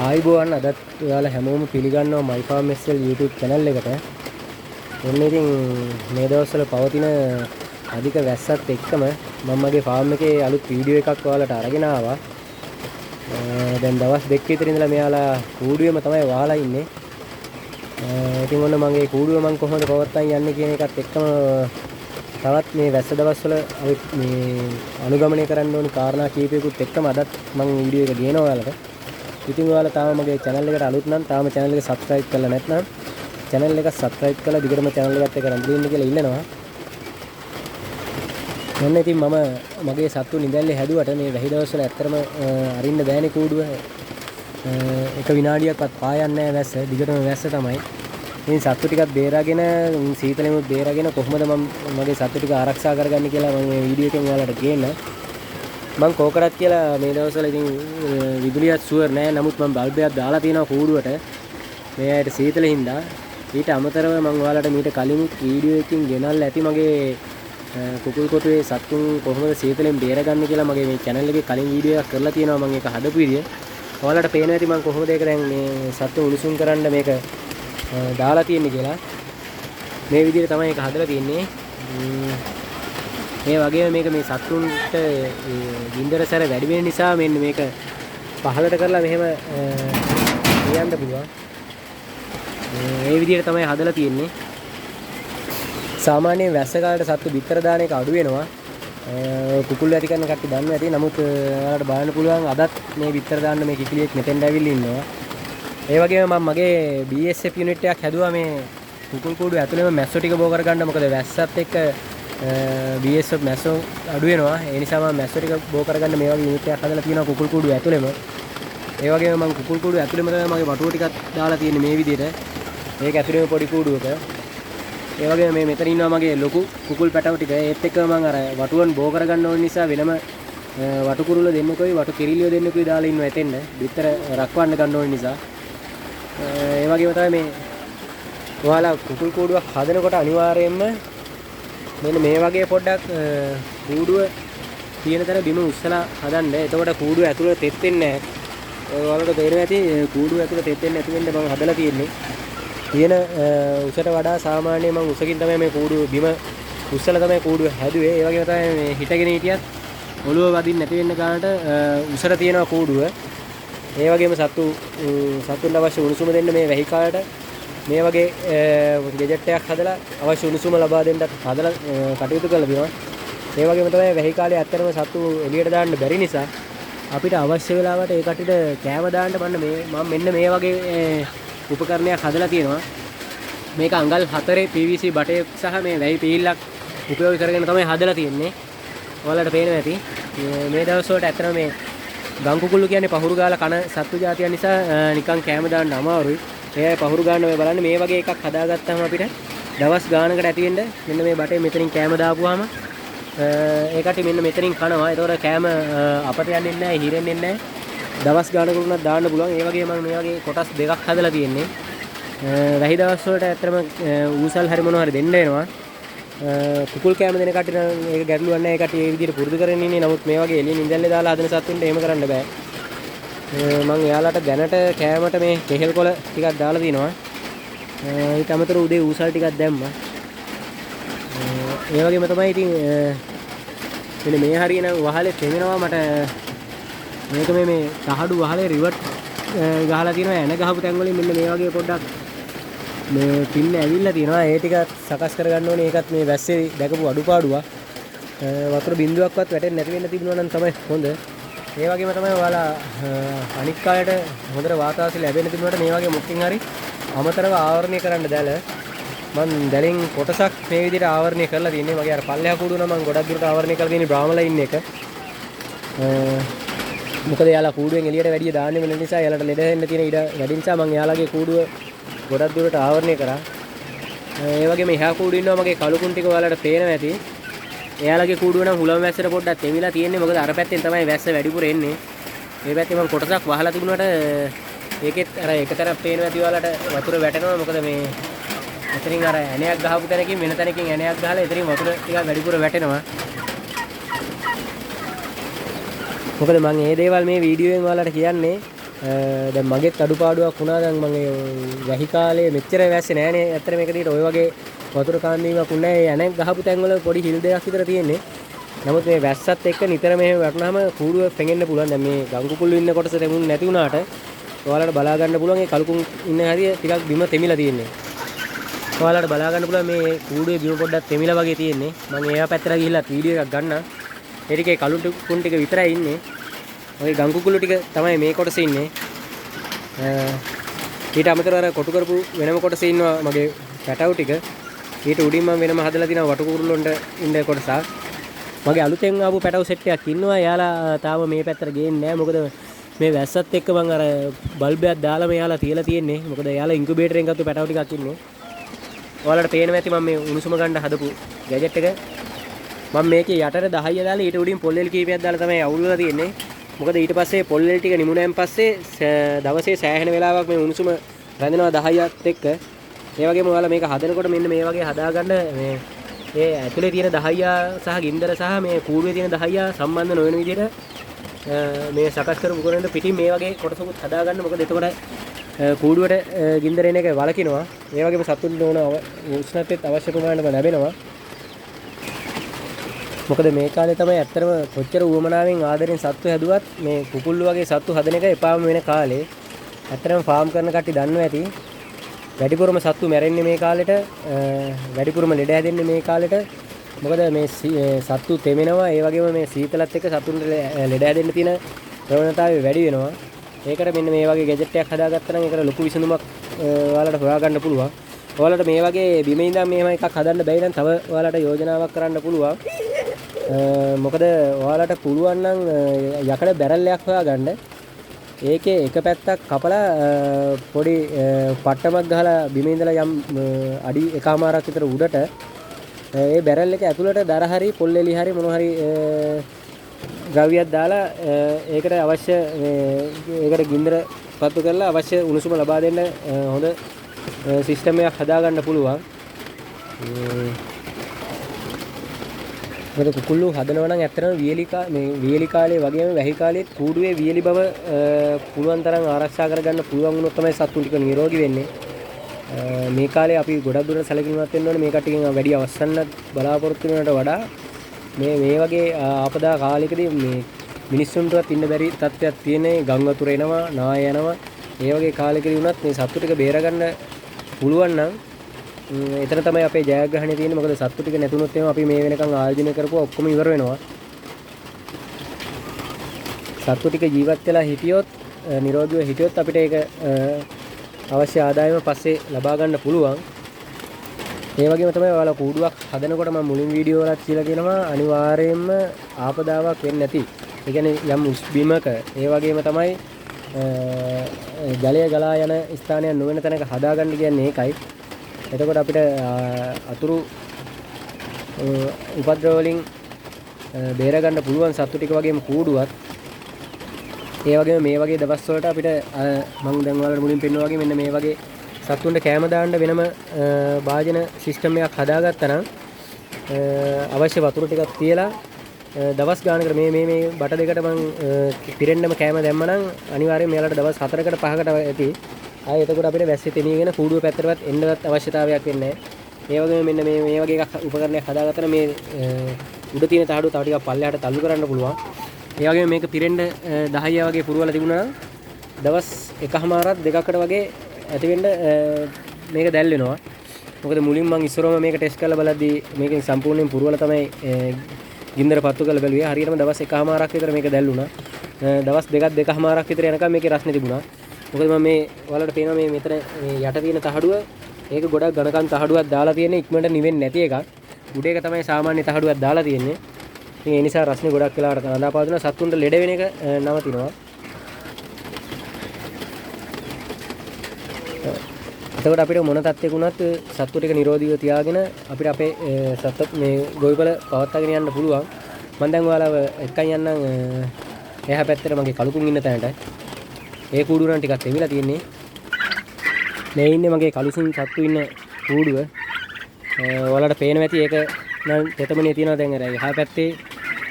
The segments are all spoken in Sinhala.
ආයිබෝවන් අදත් ඔයාලා හැමෝම පිළිගන්නවා My Farm SL YouTube channel එකට. ඔන්න ඉතින් මේ දවස්වල පවතින අධික වැස්සත් එක්කම මම මගේ ෆාම් එකේ අලුත් වීඩියෝ එකක් ඔයාලට අරගෙන ආවා. දැන් දවස් දෙක විතර ඉඳලා මෙයාලා කූඩුවේම තමයි වහලා ඉන්නේ. ඉතින් ඔන්න මගේ කූඩුව මම කොහොමද පවත්වාගෙන යන්නේ කියන එකත් එක්කම තවත් මේ වැස්ස දවස්වල අපි මේ අනුගමනය කරන්න ඕනි කාරණා කීපයකුත් එක්කම අදත් මම වීඩියෝ එක ගේනවා ඔයාලට. ඉතින් ඔයාලා තාම මගේ channel එකට අලුත් නම් තාම channel එක subscribe කරලා නැත්නම් channel එක subscribe කරලා දිගටම channel එකත් එක්ක රැඳෙන්න කියලා ඉල්ලනවා. මොන්න ඉතින් මම මගේ සත්තු නිදැල්ලේ හැදුවට මේ වැහි දවස්වල ඇත්තටම අරින්න බෑනේ කූඩුව. එක විනාඩියක්වත් පායන්නේ නැහැ වැස්ස. දිගටම වැස්ස තමයි. ඉතින් සත්තු ටිකක් බේරාගෙන සීතලෙමුත් බේරාගෙන කොහොමද මම මගේ සත්තු ටික ආරක්ෂා කරගන්නේ කියලා මම මේ වීඩියෝ එකෙන් ඔයාලට ගේන්න. මම කෝකරත් කියලා මේ දවස්වල ඉතින් විදුලියක් ෂුවර් නෑ. නමුත් මම බල්බ් එකක් දාලා තියෙනවා කූඩුවට. මේ ඇයිට සීතල හින්දා. ඊට අමතරව මම ඔයාලට මීට කලින් වීඩියෝ එකකින් ගෙනල්ලා ඇති මගේ කුකුල් කොටුවේ සත්තුන් කොහොමද සීතලෙන් බේරගන්නේ කියලා මගේ මේ channel එකේ කලින් වීඩියෝ එකක් කරලා තියෙනවා. මම ඒක හදපු විදිය. ඔයාලට පේනවා ඇති මම කොහොමද ඒක දැන් මේ සත්තු උණුසුම් කරන්න මේක දාලා තියෙන්නේ කියලා. මේ විදිහට තමයි ඒක හදලා තියෙන්නේ. මේ වගේම මේක මේ සත්තුන්ට ගින්දර සැර වැඩි වෙන නිසා මෙන්න මේක පහලට කරලා මෙහෙම ලියන්න පුළුවන්. මේ විදිහට තමයි හදලා තියෙන්නේ. සාමාන්‍යයෙන් වැස්ස කාලේට සත්තු බිත්තර දාන එක අඩු වෙනවා. කුකුල් ඇති කරන කට්ටිය දන්නවා ඇති. නමුත් ඔයාලට බලන්න පුළුවන් අදත් මේ බිත්තර දාන්න මේ කිකිලියෙක් මෙතෙන්ට ඇවිල්ලා ඉන්නවා. ඒ වගේම මම මගේ BSF යුනිට් එකක් හැදුවා මේ කුකුල් කූඩුව ඇතුළේම මැස්සෝ ටික බෝ කරගන්න. මොකද වැස්සත් එක්ක BSF මැස්සෝ අඩු වෙනවා. ඒ නිසා මම මැස්සෝ ටික බෝ කරගන්න මේ වගේ යුනිට් එකක් හදලා තියෙනවා කුකුල් කූඩුව ඇතුළේම. ඒ වගේම මම කුකුල් කූඩුව ඇතුළේම තමයි මගේ වටුව ටිකක් දාලා තියෙන්නේ මේ විදිහට. මේක ඇතුළේම පොඩි කූඩුවක. ඒ වගේම මේ මෙතන ඉන්නවා මගේ ලොකු කුකුල් පැටව ටික. ඒත් එක්ක මම අර වටුවන් බෝ කරගන්න ඕන නිසා වෙනම වටු කුරුල්ල දෙන්නෙකුයි වටු කිරිලිය දෙන්නෙකුයි දාලා ඉන්නවා එතෙන්ද. බිත්තර රක්වන්න ගන්න ඕන නිසා. ඒ වගේම තමයි මේ ඔයාලා කුකුල් කූඩුවක් හදනකොට අනිවාර්යයෙන්ම මෙන්න මේ වගේ පොඩ්ඩක් කූඩුව තියෙන තැන බිම උස්සලා හදන්න. එතකොට කූඩුව ඇතුළේ තෙත් වෙන්නේ නැහැ. ඔයාලට තේරෙන්නේ නැති කූඩුව ඇතුළේ තෙත් වෙන්නේ නැති වෙන්න මම හදලා තියෙන්නේ. තියෙන උසට වඩා සාමාන්‍යයෙන් මම උසකින් තමයි මේ කූඩුව බිම උස්සලා තමයි කූඩුව හැදුවේ. ඒ වගේම තමයි මේ හිටගෙන හිටියත් ඔළුව වදින්න නැති වෙන්න ගන්නට උසට තියෙනවා කූඩුව. ඒ වගේම සත්තුන්ට අවශ්‍ය උණුසුම දෙන්න මේ වැහි කාලයට මේ වගේ ගෙජට් එකක් හදලා අවශ්‍ය උණුසුම ලබා දෙන්නත් හදලා කටයුතු කරලා තියෙනවා. ඒ වගේම තමයි වැහි කාලේ ඇත්තටම සත්තු එළියට දාන්න බැරි නිසා අපිට අවශ්‍ය වෙලාවට ඒ කටට කෑම දාන්න මම මෙන්න මේ වගේ උපකරණයක් හදලා තියෙනවා. මේක අඟල් 4 PVC බටයක් සහ මේ වැහි පිහිල්ලක් උපයෝග කරගෙන තමයි හදලා තියෙන්නේ. ඔයාලට පේනවා ඇති. මේ දවස් වලට ඇත්තටම මේ ගම් කුකුල්ලු කියන්නේ පහුරු ගාලා කන සත්තු జాතියක් නිසා නිකන් කෑම දාන්න අමාරුයි. ඒ පහුරු ගන්න මේ බලන්න මේ වගේ එකක් හදාගත්තාම අපිට දවස් ගානකට ඇති වෙන්න මෙන්න මේ බටේ මෙතනින් කෑම දාපුවාම ඒකට මෙන්න මෙතනින් කනවා. ඒතකොට කෑම අපට යන්නේ නැහැ, හිරෙන්නේ නැහැ. දවස් ගානකට උනත් දාන්න පුළුවන්. ඒ වගේ මම මේ වගේ කොටස් දෙකක් හදලා තියෙන්නේ. වැහි දවස් වලට ඇත්තටම ඌසල් හරි මොනවා හරි දෙන්න වෙනවා. කුකුල් කෑම දෙන කට්ටිය නම් ඒක ගැටලුවක් නැහැ. ඒ කට්ටිය ඒ විදිහට පුරුදු කරගෙන ඉන්නේ. නමුත් මේ වගේ එළියෙන් ඉඳල්ලේ දාලා හදන සත්තුන්ට එහෙම කරන්න බෑ. මම එයාලට දැනට කෑමට මේ කෙහෙල් කොළ ටිකක් දාලා තිනවා. ඊට අමතරව උදේ ඌසල් ටිකක් දැම්මා. ඒ වගේම තමයි ඉතින් මෙන්න මේ හරියන වහලේ තෙමෙනවා මට මේක මේ තහඩු වහලේ රිවර්ට් ගහලා තියෙනවා. එන ගහපු තැන් වලින් මෙන්න මේ වගේ පොඩ්ඩක් මේ පින්න ඇවිල්ලා තියෙනවා. ඒ ටික සකස් කරගන්න ඕනේ. ඒකත් මේ වැස්සේ දැකපු අඩුපාඩුවක්. වතුර බින්දුවක්වත් වැටෙන්නේ නැති වෙන්න තිබුණා නම් තමයි හොඳ. ඒ වගේම තමයි ඔයාලා අනිත් කාලේට හොඳට වාතාවරණය ලැබෙන්න තිබුණාට මේ වගේ මුක්කින් හරි අමතරව ආවරණය කරන්න දැල මම දැලින් කොටසක් මේ විදිහට ආවරණය කරලා තියෙන්නේ. මගේ අර පල්ලෙහා කූඩුව නම් මම ගොඩක් දුරට ආවරණය කරලා තියෙන්නේ බ්‍රාහ්මලා ඉන්න එක. මොකද යාලා කූඩුවෙන් එළියට වැඩිය දාන්නේ වෙන නිසා යාලට ලෙඩ වෙන්න තියෙන ඉඩ වැඩි නිසා මම යාලගේ කූඩුව ගොඩක් දුරට ආවරණය කරා. ඒ වගේම එහා කූඩුව ඉන්නවා මගේ කලුකුන් ටික ඔයාලට පේනවා ඇති. එයාලගේ කූඩුව නම් හුලම වැස්සට පොඩ්ඩක් තෙමිලා තියෙන්නේ. මොකද අර පැත්තෙන් තමයි වැස්ස වැඩිපුර එන්නේ. මේ පැත්තේ මම කොටසක් වහලා තිබුණාට ඒකෙත් අර එකතරම් පේනවා ඇති ඔයාලට වතුර වැටෙනවා. මොකද මේ එතනින් අර ඇණයක් ගහපු තැනකින් වෙන තැනකින් ඇණයක් ගහලා එතනින් වතුර ටිකක් වැඩිපුර වැටෙනවා. මොකද මම මේ දේවල් මේ වීඩියෝෙන් ඔයාලට කියන්නේ දැන් මගෙත් අඩුපාඩුවක් වුණා. දැන් මම වැහි කාලේ මෙච්චර වැස්සේ නෑනේ. ඇත්තට මේක දිහට ඔය වගේ වතුර කාන්දීමක් උන්නේ නැහැ. ඇණක් ගහපු තැන්වල පොඩි හිල් දෙකක් විතර තියෙන්නේ. නමුත් මේ වැස්සත් එක්ක නිතර මෙහෙම වටුනහම කූඩුව පෙඟෙන්න පුළුවන්. දැන් මේ ගංගු කුල්ලු ඉන්න කොටස තෙමුන් නැති වුණාට ඔයාලට බලා ගන්න පුළුවන් මේ කලුකුන් ඉන්න හැටි ටිකක් බිම තෙමිලා තියෙන්නේ. ඔයාලට බලා ගන්න පුළුවන් මේ කූඩුවේ බිම පොඩ්ඩක් තෙමිලා වගේ තියෙන්නේ. මම එයා පැත්තට ගිහිල්ලා වීඩියෝ එකක් ගන්නම්. ඒ ටිකේ කලුකුන් ටික විතරයි ඉන්නේ. ඔය ගංගු කුල්ලු ටික තමයි මේ කොටසේ ඉන්නේ. ඊට අමතරව අර කොටු කරපු වෙනම කොටසේ ඉන්නවා මගේ පැටවු ටික. ඊට උඩින් මම වෙනම හදලා තිනවා වටු කුරුල්ලොන්ට ඉන්න කොටසක්. මගේ අලුතෙන් ආපු පැටවු සෙට් එකක් ඉන්නවා. එයාලා තාම මේ පැත්තට ගේන්නේ නැහැ. මොකද මේ වැස්සත් එක්ක මම අර බල්බයක් දාලා මෙයාලා තියලා තියෙන්නේ. මොකද එයාලා ඉන්කියුබේටරෙන් ගත්ත පැටවු ටිකක් ඉන්නේ. ඔයාලට පේනවා ඇති මම මේ උණුසුම ගන්න හදපු ගැජට් එක. මම මේකේ යටට 10 දාලා ඊට උඩින් පොල්ලෙල් කීපයක් දාලා තමයි අවුල්ලා තියෙන්නේ. මොකද ඊට පස්සේ පොල්ලෙල් ටික නිමුණෙන් පස්සේ දවසේ සෑහෙන වෙලාවක් මේ උණුසුම රැඳෙනවා 10ත් එක්ක. ඒ වගේම ඔයාලා මේක හදනකොට මෙන්න මේ වගේ හදාගන්න මේ ඒ ඇතුලේ තියෙන 10 සහ ගින්දර සහ මේ කූඩුවේ තියෙන 10 සම්බන්ධ නොවන විදිහට මේ සකස් කරපු කරන පිටින් මේ වගේ කොටසකුත් හදාගන්න. මොකද එතකොට කූඩුවට ගින්දර එන එක වලකිනවා. ඒ වගේම සතුන්ට ඕන උෂ්ණත්වයත් අවශ්‍ය ප්‍රමාණයට ලැබෙනවා. මොකද මේ කාලේ තමයි ඇත්තටම කොච්චර උවමනාවෙන් ආදරෙන් සත්තු හැදුවත් මේ කුකුල්ලු වගේ සත්තු හදන එක එපාම වෙන කාලේ. ඇත්තටම ෆාම් කරන කට්ටිය දන්නවා ඇති. වැඩිපුරම සත්තු මැරෙන්නේ මේ කාලෙට. වැඩිපුරම ලෙඩ හැදෙන්නේ මේ කාලෙට. මොකද මේ සත්තු තෙමෙනවා. ඒ වගේම මේ සීතලත් එක්ක සතුන්ට ලෙඩ හැදෙන්න තියෙන ප්‍රවණතාවය වැඩි වෙනවා. ඒකට මෙන්න මේ වගේ ගැජට් එකක් හදාගත්තා නම් ඒකට ලොකු විසඳුමක් ඔයාලට හොයාගන්න පුළුවන්. ඔයාලට මේ වගේ බිම ඉඳන් මෙහෙම එකක් හදන්න බැයි නම් තව ඔයාලට යෝජනාවක් කරන්න පුළුවන්. මොකද ඔයාලට පුළුවන් නම් යකඩ බැරල්ලයක් හොයාගන්න. ඒකේ එක පැත්තක් කපලා පොඩි පට්ටමක් ගහලා බිම ඉඳලා යම් අඩි එකමාරක් විතර උඩට ඒ බැරල් එක ඇතුළට දර හරි පොල් එලි හරි මොන හරි ද්‍රව්‍යයක් දාලා ඒකට අවශ්‍ය ඒකට ගින්දර පත්තු කරලා අවශ්‍ය උණුසුම ලබා දෙන්න හොඳ සිස්ටම් එකක් හදාගන්න පුළුවන්. මොකද කුකුල්ලු හදනවා නම් ඇත්තටම වියලි කාලේ වගේම වැහි කාලේත් කූඩුවේ වියලි බව පුළුවන් තරම් ආරක්ෂා කරගන්න පුළුවන් වුණොත් තමයි සතුන් ටික නිරෝගී වෙන්නේ. මේ කාලේ අපි ගොඩක් දුරට සැලකිලිමත් වෙන්න ඕනේ. මේ කට්ටියකින් වැඩි අවස්සන්න බලාපොරොත්තු වෙනවට වඩා මේ වගේ ආපදා කාලයකදී මේ මිනිස්සුන්ටවත් ඉන්න බැරි තත්ත්වයක් තියෙන ගම් වතුර එනවා, නාය යනවා. ඒ වගේ කාලයකදී වුණත් මේ සත්තු ටික බේරගන්න පුළුවන් නම් එතන තමයි අපේ ජයග්‍රහණය තියෙන්නේ. මොකද සත්තු ටික නැතුනොත් එහෙම අපි මේ වෙනකන් ආයෝජනය කරපුවා ඔක්කොම ඉවර වෙනවා. සත්තු ටික ජීවත් වෙලා හිටියොත් නිරෝගීව හිටියොත් අපිට ඒක අවශ්‍ය ආදායම පස්සේ ලබා ගන්න පුළුවන්. ඒ වගේම තමයි ඔයාලා කූඩුවක් හදනකොට මම මුලින් වීඩියෝ වලත් කියලා කියනවා අනිවාර්යයෙන්ම ආපදාවක් වෙන්නේ නැති. ඒ කියන්නේ යම් උස් බිමක ඒ වගේම තමයි ජලය ගලා යන ස්ථානයක් නොවන තැනක හදාගන්න කියන්නේ ඒකයි. එතකොට අපිට අතුරු උපද්‍රව වලින් බේර ගන්න පුළුවන් සත්තු ටික වගේම කූඩුවත්. ඒ වගේම මේ වගේ දවස් වලට අපිට මම දැන් ඔයාලට මුලින් පෙන්නුවා වගේ මෙන්න මේ වගේ සත්තුන්ට කෑම දාන්න වෙනම භාජන සිස්ටම් එකක් හදාගත්තා නම් අවශ්‍ය වතුර ටිකක් තියලා දවස් ගානකට මේ බට දෙකට මම පිරෙන්නම කෑම දැම්ම නම් අනිවාර්යයෙන් මෙයාලට දවස් 4කට 5කට ඇති. ආයෙ එතකොට අපිට වැස්සේ තෙමීගෙන කූඩුව පැත්තටවත් එන්නවත් අවශ්‍යතාවයක් වෙන්නේ නැහැ. ඒ වගේම මෙන්න මේ වගේ එකක් උපකරණයක් හදාගත්තා නම් මේ උඩ තියෙන තහඩුව තව ටිකක් පල්ලෙහාට තල්ලු කරන්න පුළුවන්. ඒ වගේම මේක පිරෙන්න 10 වගේ පුරවලා තිබුණා නම් දවස් එකමාරක් දෙකකට වගේ ඇති වෙන්න මේක දැල් වෙනවා. මොකද මුලින් මම ඉස්සරවම මේක ටෙස්ට් කරලා බලද්දී මේකෙන් සම්පූර්ණයෙන් පුරවලා තමයි ගින්දර පත්තු කරලා බැලුවේ. හරියටම දවස් එකමාරක් විතර මේක දැල්ුණා. දවස් දෙකමාරක් විතර යනකම් මේකේ රස්නේ තිබුණා. මොකද මම මේ ඔයාලට පේනවා මේ මෙතන මේ යට තියෙන තහඩුව ඒක ගොඩක් ඝනකම් තහඩුවක් දාලා තියෙන්නේ ඉක්මනට නිවෙන්නේ නැති එකක්. උඩ එක තමයි සාමාන්‍ය තහඩුවක් දාලා තියෙන්නේ. ඉතින් ඒ නිසා රස්නේ ගොඩක් වෙලාවට අඳාපාදුන සත්තුන්ට ලෙඩ වෙන එක නවතිනවා. එතකොට අපිට මොන තත්ත්වයක වුණත් සත්තු ටික නිරෝධීව තියාගෙන අපිට අපේ සත්තු මේ ගොවිපළ පවත්වාගෙන යන්න පුළුවන්. මම දැන් ඔයාලව එක්කන් යන්නම් එහා පැත්තට මගේ කලුකුන් ඉන්න තැනට. ඒ කූඩුව නම් ටිකක් එවිලා තියෙන්නේ. මේ ඉන්නේ මගේ කලුසුන් සත්තු ඉන්න කූඩුව. ඔයාලට පේනවා ඇති ඒක නම් තෙතමනේ තියෙනවා දැන් අර එහා පැත්තේ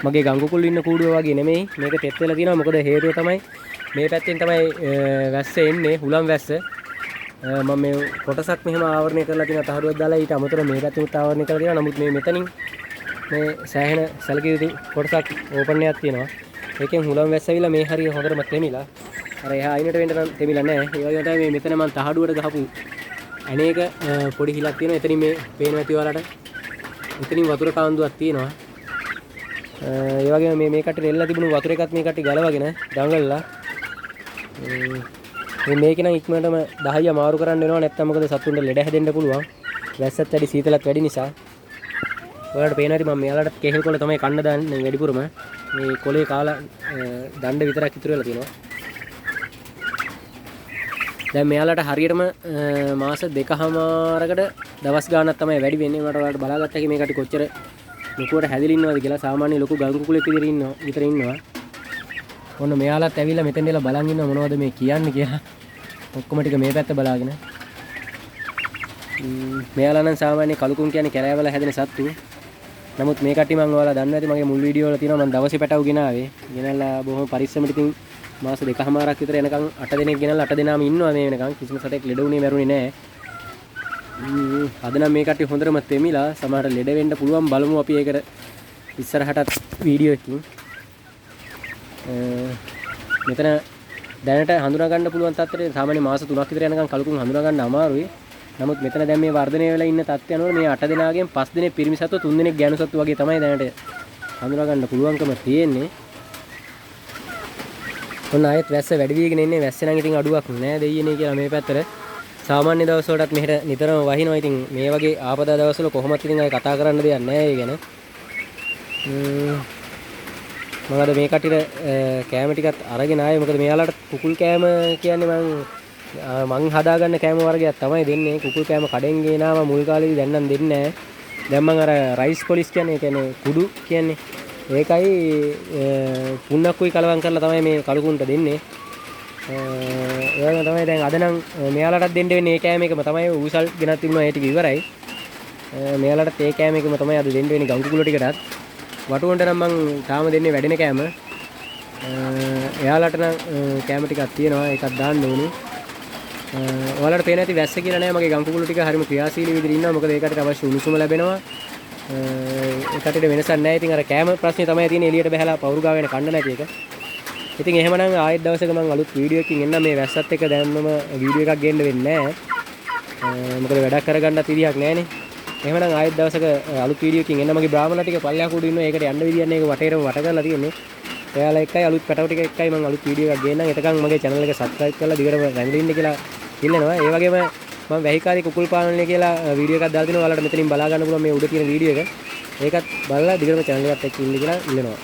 මගේ ගං කුකුල් ඉන්න කූඩුව වගේ නෙමෙයි. මේක තෙත් වෙලා තියෙනවා. මොකද හේතුව තමයි මේ පැත්තෙන් තමයි වැස්ස එන්නේ, හුලම් වැස්ස. මම මේ කොටසක් මෙහෙම ආවරණය කරලා තියෙනවා තහඩුවක් දාලා. ඊට අමතරව මේ පැත්තෙත් ආවරණය කරලා තියෙනවා. නමුත් මේ මෙතනින් මේ සෑහෙන සැලකිය යුතු කොටසක් ඕපන් එකක් තියෙනවා. ඒකෙන් හුලම් වැස්ස ඇවිල්ලා මේ හරිය හොඳටම තෙමිලා. අර එහා අයිනට වෙන්න නම් තෙමිලා නැහැ. ඒ වගේම තමයි මේ මෙතන මම තහඩුවට ගහපු අනේක පොඩි හිලක් තියෙනවා. එතනින් මේ පේන ඇති ඔයාලට. එතනින් වතුර කාන්දුවක් තියෙනවා. ඒ වගේම මේ කට්ටිය එල්ලලා තිබුණු වතුර එකත් මේ කට්ටිය ගලවගෙන දඟලලා මේක නම් ඉක්මනටම 10 මාරු කරන්න වෙනවා. නැත්නම් මොකද සතුන්ට ලෙඩ හැදෙන්න පුළුවන්. වැස්සත් වැඩි සීතලත් වැඩි නිසා. ඔයාලට පේනවා ඉතින් මම මෙයාලට කෙහෙල් කොළ තමයි කන්න දාන්නේ වැඩිපුරම. මේ කොළේ කාලා දණ්ඩ විතරක් ඉතුරු වෙලා තියෙනවා. දැන් මෙයාලට හරියටම මාස 2කමාරකට දවස් ගාණක් තමයි වැඩි වෙන්නේ. මට ඔයාලට බලාගත්ත හැකි මේකට කොච්චර ලොකුවට හැදිලා ඉන්නවද කියලා. සාමාන්‍ය ලොකු ගල් කුකුලෙක් විතර ඉන්නවා. ඔන්න මෙයාලත් ඇවිල්ලා මෙතෙන් ඉඳලා බලන් ඉන්නවා මොනවද මේ කියන්නේ කියලා. ඔක්කොම ටික මේ පැත්ත බලාගෙන. මෙයාලා නම් සාමාන්‍ය කලුකුන් කියන්නේ කැලෑවල හැදෙන සත්තු. නමුත් මේ කට්ටිය මම ඔයාලා දන්නවා ඇති මගේ මුල් වීඩියෝ වල තියෙනවා මම දවසේ පැටව ගෙනාවේ. ගෙනල්ලා බොහොම පරිස්සමට ඉතින් මාස 2කමාරක් විතර යනකම් 8 දෙනෙක් ගෙනල්ලා 8 දෙනාම ඉන්නවා මේ වෙනකම්. කිසිම සතෙක් ලෙඩ වුණේ මැරුණේ නැහැ. අද නම් මේ කට්ටිය හොඳටම තෙමිලා සමහර ලෙඩ වෙන්න පුළුවන්. බලමු අපි ඒකට ඉස්සරහටත් වීඩියෝ එකකින්. මෙතන දැනට හඳුනා ගන්න පුළුවන් තත්ත්වයට සාමාන්‍ය මාස 3ක් විතර යනකම් කලුකුන් හඳුනා ගන්න අමාරුයි. නමුත් මෙතන දැන් මේ වර්ධනය වෙලා ඉන්න තත්ත්වය අනුව මේ 8 දෙනාගෙන් 5 දෙනෙක් පිරිමි සත්තු 3 දෙනෙක් ගැණු සත්තු වගේ තමයි දැනට හඳුනා ගන්න පුළුවන්කම තියෙන්නේ. ඔන්න ආයෙත් වැස්ස වැඩි වීගෙන ඉන්නේ. වැස්සේ නම් ඉතින් අඩුවක් නෑ දෙයියනේ කියලා මේ පැත්තට. සාමාන්‍ය දවස් වලටත් මෙහෙට නිතරම වහිනවා. ඉතින් මේ වගේ ආපදා දවස්වල කොහොමද ඉතින් ආයෙ කතා කරන්න දෙයක් නෑ ඒ ගැන. මම අද මේ කට්ටියට කෑම ටිකත් අරගෙන ආවේ. මොකද මෙයාලට කුකුල් කෑම කියන්නේ මං හදාගන්න කෑම වර්ගයක් තමයි දෙන්නේ. කුකුල් කෑම කඩෙන් ගේනාම මුල් කාලේදී දැන් නම් දෙන්නේ නැහැ. දැන් මං අර රයිස් පොලිස් කියන්නේ කුඩු කියන්නේ ඒකයි පුන්නක්කුයි කලවම් කරලා තමයි මේ කලුකුන්ට දෙන්නේ. ඒ වගේම තමයි දැන් අද නම් මෙයාලටත් දෙන්න වෙන්නේ ඒ කෑම එකම තමයි. ඌසල් ගෙනත් තිබුණා ඒ ටික ඉවරයි. මෙයාලටත් ඒ කෑම එකම තමයි අද දෙන්න වෙන්නේ ගම් කුකුල ටිකටත්. වටුවන්ට නම් මං තාම දෙන්නේ වැඩෙන කෑම. එයාලට නම් කෑම ටිකක් තියෙනවා. ඒකත් දාන්න ඕනේ. ඔයාලට පේන ඇති වැස්ස කියලා නෑ. මගේ ගම් කුකුළු ටික හරිම ක්‍රියාශීලී විදිහට ඉන්නවා. මොකද ඒකට අවශ්‍ය උණුසුම ලැබෙනවා. ඒකට වෙනසක් නෑ. ඉතින් අර කෑම ප්‍රශ්නේ තමයි තියෙන්නේ. එළියට බහැලා පවුරු ගාගෙන කන්න නැති එක. ඉතින් එහෙමනම් ආයෙත් දවසක මම අලුත් වීඩියෝ එකකින් එන්නම්. මේ වැස්සත් එක්ක දැන්මම වීඩියෝ එකක් ගේන්න වෙන්නේ නෑ. මොකද වැඩක් කරගන්නත් විදියක් නෑනේ. එහෙමනම් ආයෙත් දවසක අලුත් වීඩියෝ එකකින් එන්න. මගේ බ්‍රාහ්මණලා ටික පල්ලෙහා කුඩු ඉන්නවා. ඒකට යන්න විදියක් නෑ. ඒක වටේටම වට කරලා තියෙන්නේ. එයාලා එක්කයි අලුත් පැටව ටික එක්කයි මම අලුත් වීඩියෝ එකක් ගේන්නම්. එතකන් මගේ channel එක subscribe කරලා දිගටම රැඳෙන්න ඉන්න කියලා ඉල්ලනවා. ඒ වගේම මම වැහිකාරී කුකුල් පාලනය කියලා වීඩියෝ එකක් දාලා තිනවා. ඔයාලට මෙතනින් බලා ගන්න පුළුවන් මේ උඩ තියෙන වීඩියෝ එක. ඒකත් බලලා දිගටම channel එකත් එක්ක ඉන්න කියලා ඉල්ලනවා.